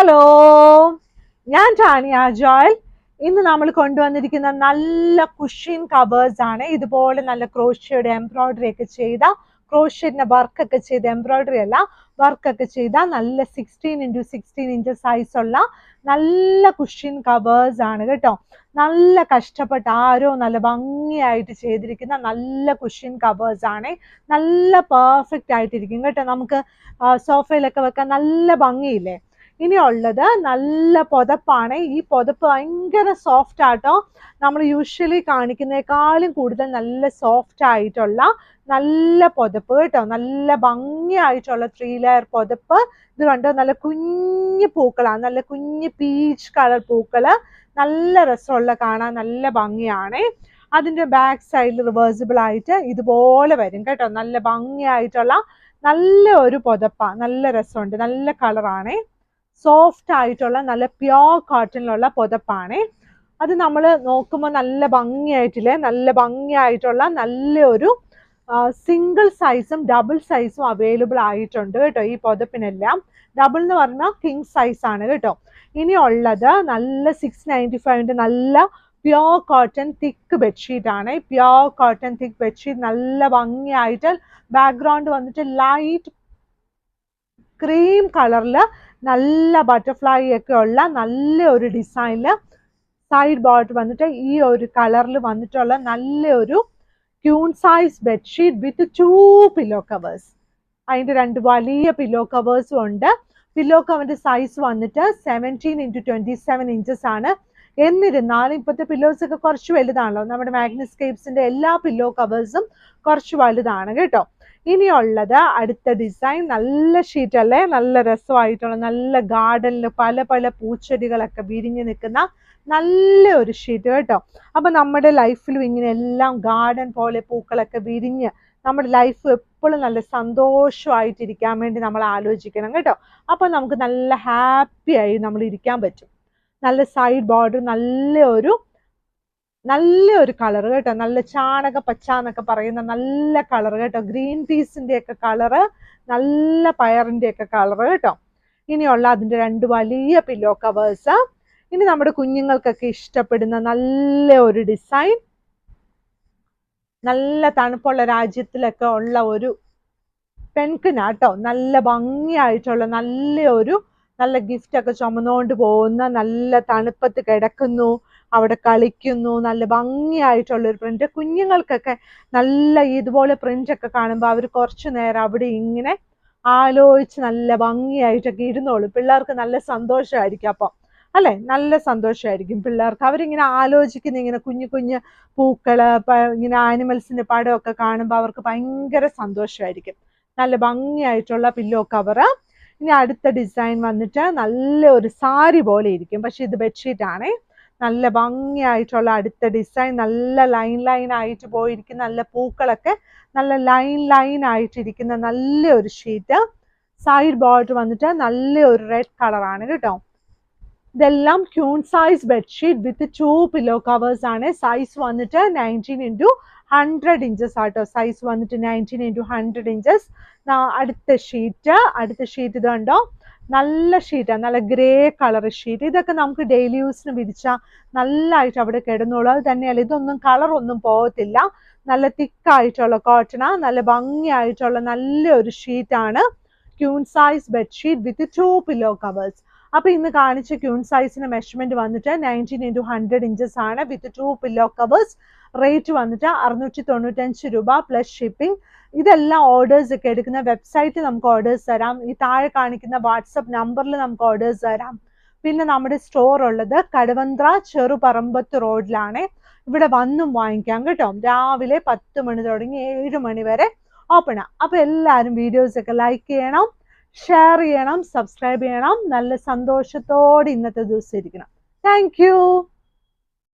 Hello, ഞാൻ Tanya Joel. ഇന്ന് നമ്മൾ കൊണ്ടുവന്നിരിക്കുന്ന നല്ല കുഷ്യൻ കവേഴ്സ് ആണ്. ഇതുപോലെ നല്ല ക്രോഷ്യയുടെ എംബ്രോയിഡറി ഒക്കെ ചെയ്ത, ക്രോഷ്യന്റെ വർക്കൊക്കെ ചെയ്ത, എംബ്രോയിഡറി അല്ല വർക്കൊക്കെ ചെയ്ത നല്ല 16x16 സൈസ് ഉള്ള നല്ല കുഷ്യൻ കവേഴ്സ് ആണ് കേട്ടോ. നല്ല കഷ്ടപ്പെട്ട് ആരോ നല്ല ഭംഗിയായിട്ട് ചെയ്തിരിക്കുന്ന നല്ല കുഷ്യൻ കവേഴ്സ് ആണ്. നല്ല പെർഫെക്റ്റ് ആയിട്ടിരിക്കും കേട്ടോ. നമുക്ക് സോഫയിലൊക്കെ വെക്കാൻ നല്ല ഭംഗിയില്ലേ. ഇനിയുള്ളത് നല്ല പുതപ്പാണ്. ഈ പുതപ്പ് ഭയങ്കര സോഫ്റ്റ് ആട്ടോ. നമ്മൾ യൂഷ്വലി കാണിക്കുന്നേക്കാളും കൂടുതൽ നല്ല സോഫ്റ്റ് ആയിട്ടുള്ള നല്ല പുതപ്പ് കേട്ടോ. നല്ല ഭംഗിയായിട്ടുള്ള 3 ലെയർ പുതപ്പ്. ഇത് കണ്ടോ, നല്ല കുഞ്ഞു പൂക്കളാണ്, നല്ല കുഞ്ഞു പീച്ച് കളർ പൂക്കള്. നല്ല രസമുള്ള കാണാൻ നല്ല ഭംഗിയാണ്. അതിന്റെ ബാക്ക് സൈഡിൽ റിവേഴ്സിബിൾ ആയിട്ട് ഇതുപോലെ വരും കേട്ടോ. നല്ല ഭംഗിയായിട്ടുള്ള നല്ല ഒരു പുതപ്പാ. നല്ല രസമുണ്ട്, നല്ല കളറാണ്. സോഫ്റ്റ് ആയിട്ടുള്ള നല്ല പ്യോർ കോട്ടണിലുള്ള പുതപ്പാണ്. അത് നമ്മൾ നോക്കുമ്പോൾ നല്ല ഭംഗിയായിട്ടില്ലേ, നല്ല ഭംഗിയായിട്ടുള്ള നല്ലൊരു സിംഗിൾ സൈസും ഡബിൾ സൈസും അവൈലബിൾ ആയിട്ടുണ്ട് കേട്ടോ. ഈ പുതപ്പിനെല്ലാം ഡബിൾ എന്ന് പറഞ്ഞാൽ കിങ് സൈസ് ആണ് കേട്ടോ. ഇനിയുള്ളത് നല്ല 695 നല്ല പ്യോർ കോട്ടൺ തിക്ക് ബെഡ്ഷീറ്റ് ആണ്. പ്യോർ കോട്ടൺ തിക്ക് ബെഡ്ഷീറ്റ് നല്ല ഭംഗിയായിട്ട് ബാക്ക്ഗ്രൗണ്ട് വന്നിട്ട് ലൈറ്റ് ക്രീം കളറിൽ നല്ല ബട്ടർഫ്ലൈ ഒക്കെ ഉള്ള നല്ല ഒരു ഡിസൈനില് സൈഡ് ബോർഡർ വന്നിട്ട് ഈ ഒരു കളറിൽ വന്നിട്ടുള്ള നല്ലൊരു queen size bedsheet with 2 pillow covers. അതിൻ്റെ 2 വലിയ പില്ലോ കവേഴ്സും ഉണ്ട്. പില്ലോ കവറിന്റെ സൈസ് വന്നിട്ട് 17x27 ആണ്. എന്നിരുന്നാലും ഇപ്പോഴത്തെ പില്ലോസ് ഒക്കെ കുറച്ച് വലുതാണല്ലോ. നമ്മുടെ മാഗ്നസ്കേപ്സിന്റെ എല്ലാ പില്ലോ കവേഴ്സും കുറച്ച് വലുതാണ് കേട്ടോ. ഇനിയുള്ളത് അടുത്ത ഡിസൈൻ നല്ല ഷീറ്റ് അല്ലേ, നല്ല രസമായിട്ടുള്ള നല്ല ഗാർഡനിൽ പല പല പൂച്ചെടികളൊക്കെ വിരിഞ്ഞു നിൽക്കുന്ന നല്ല ഒരു ഷീറ്റ് കേട്ടോ. അപ്പൊ നമ്മുടെ ലൈഫിലും ഇങ്ങനെ എല്ലാം ഗാർഡൻ പോലെ പൂക്കളൊക്കെ വിരിഞ്ഞ് നമ്മുടെ ലൈഫ് എപ്പോഴും നല്ല സന്തോഷമായിട്ടിരിക്കാൻ വേണ്ടി നമ്മൾ ആലോചിക്കണം കേട്ടോ. അപ്പൊ നമുക്ക് നല്ല ഹാപ്പി ആയി നമ്മൾ ഇരിക്കാൻ പറ്റും. നല്ല സൈഡ് ബോർഡർ നല്ലൊരു കളർ കേട്ടോ. നല്ല ചാണക പച്ച എന്നൊക്കെ പറയുന്ന നല്ല കളർ കേട്ടോ. ഗ്രീൻ പീസിന്റെ ഒക്കെ കളറ്, നല്ല പയറിന്റെ ഒക്കെ കളർ കേട്ടോ. ഇനിയുള്ള അതിന്റെ 2 വലിയ പില്ലോ കവേഴ്സ്. ഇനി നമ്മുടെ കുഞ്ഞുങ്ങൾക്കൊക്കെ ഇഷ്ടപ്പെടുന്ന നല്ല ഒരു ഡിസൈൻ, നല്ല തണുപ്പുള്ള രാജ്യത്തിലൊക്കെ ഉള്ള ഒരു പെൺകിനാട്ടോ. നല്ല ഭംഗിയായിട്ടുള്ള നല്ല ഗിഫ്റ്റ് ഒക്കെ ചുമന്നുകൊണ്ട് പോകുന്ന, നല്ല തണുപ്പത്ത് കിടക്കുന്നു, അവിടെ കളിക്കുന്നു, നല്ല ഭംഗിയായിട്ടുള്ള ഒരു പ്രിന്റ്. കുഞ്ഞുങ്ങൾക്കൊക്കെ നല്ല ഇതുപോലെ പ്രിന്റ് ഒക്കെ കാണുമ്പോൾ അവർ കുറച്ചു നേരം അവിടെ ഇങ്ങനെ ആലോചിച്ച് നല്ല ഭംഗിയായിട്ടൊക്കെ ഇരുന്നോളും. പിള്ളേർക്ക് നല്ല സന്തോഷമായിരിക്കും അപ്പം അല്ലെ, നല്ല സന്തോഷമായിരിക്കും പിള്ളേർക്ക്. അവരിങ്ങനെ ആലോചിക്കുന്ന ഇങ്ങനെ കുഞ്ഞു കുഞ്ഞു പൂക്കള്, ഇങ്ങനെ ആനിമൽസിന്റെ പടമൊക്കെ കാണുമ്പോൾ അവർക്ക് ഭയങ്കര സന്തോഷമായിരിക്കും. നല്ല ഭംഗിയായിട്ടുള്ള പില്ലോ കവറ്. ഇനി അടുത്ത ഡിസൈൻ വന്നിട്ട് നല്ല ഒരു സാരി പോലെ ഇരിക്കും, പക്ഷെ ഇത് ബെഡ്ഷീറ്റ് ആണ്. നല്ല ഭംഗിയായിട്ടുള്ള അടുത്ത ഡിസൈൻ, നല്ല ലൈൻ ആയിട്ട് പോയിരിക്കുന്ന നല്ല പൂക്കളൊക്കെ നല്ല ലൈൻ ആയിട്ടിരിക്കുന്ന നല്ലൊരു ഷീറ്റ്. സൈഡ് ബോർഡർ വന്നിട്ട് നല്ലൊരു റെഡ് കളറാണ് കേട്ടോ. ഇതെല്ലാം queen size bedsheet with 2 pillow covers ആണ്. സൈസ് വന്നിട്ട് 19x100 ഇഞ്ചസ് ആട്ടോ. സൈസ് വന്നിട്ട് 19x100 ഇഞ്ചസ്. അടുത്ത ഷീറ്റ് ഇത് കണ്ടോ, നല്ല ഷീറ്റാണ്, നല്ല ഗ്രേ കളർ ഷീറ്റ്. ഇതൊക്കെ നമുക്ക് ഡെയിലി യൂസിന് വിരിച്ചാൽ നല്ലതായിട്ട് അവിടെ കിടന്നോളൂ. അത് തന്നെയല്ല, ഇതൊന്നും കളറൊന്നും പോകത്തില്ല. നല്ല തിക്കായിട്ടുള്ള കോട്ടണ, നല്ല ഭംഗിയായിട്ടുള്ള നല്ലൊരു ഷീറ്റാണ്. Queen size bedsheet with 2 pillow covers. അപ്പൊ ഇന്ന് കാണിച്ച ക്യൂൺ സൈസിന്റെ മെഷർമെന്റ് വന്നിട്ട് 19x100 ഇഞ്ചസ് ആണ് വിത്ത് 2 പില്ലോ കവേഴ്സ്. റേറ്റ് വന്നിട്ട് 695 രൂപ പ്ലസ് ഷിപ്പിംഗ്. ഇതെല്ലാം ഓർഡേഴ്സ് ഒക്കെ എടുക്കുന്ന വെബ്സൈറ്റിൽ നമുക്ക് ഓർഡേഴ്സ് തരാം. ഈ താഴെ കാണിക്കുന്ന വാട്സപ്പ് നമ്പറിൽ നമുക്ക് ഓർഡേഴ്സ് തരാം. പിന്നെ നമ്മുടെ സ്റ്റോർ ഉള്ളത് കടവന്ത്ര ചെറുപറമ്പത്ത് റോഡിലാണ്. ഇവിടെ വന്നും വാങ്ങിക്കാം കേട്ടോ. രാവിലെ 10 മണി തുടങ്ങി 7 മണി വരെ ഓപ്പണാ. അപ്പൊ എല്ലാവരും വീഡിയോസ് ഒക്കെ ലൈക്ക് ചെയ്യണം, ഷെയർ ചെയ്യണം, സബ്സ്ക്രൈബ് ചെയ്യണം. നല്ല സന്തോഷത്തോടെ ഇന്നത്തെ ദിവസം ഇരിക്കണം. Thank you.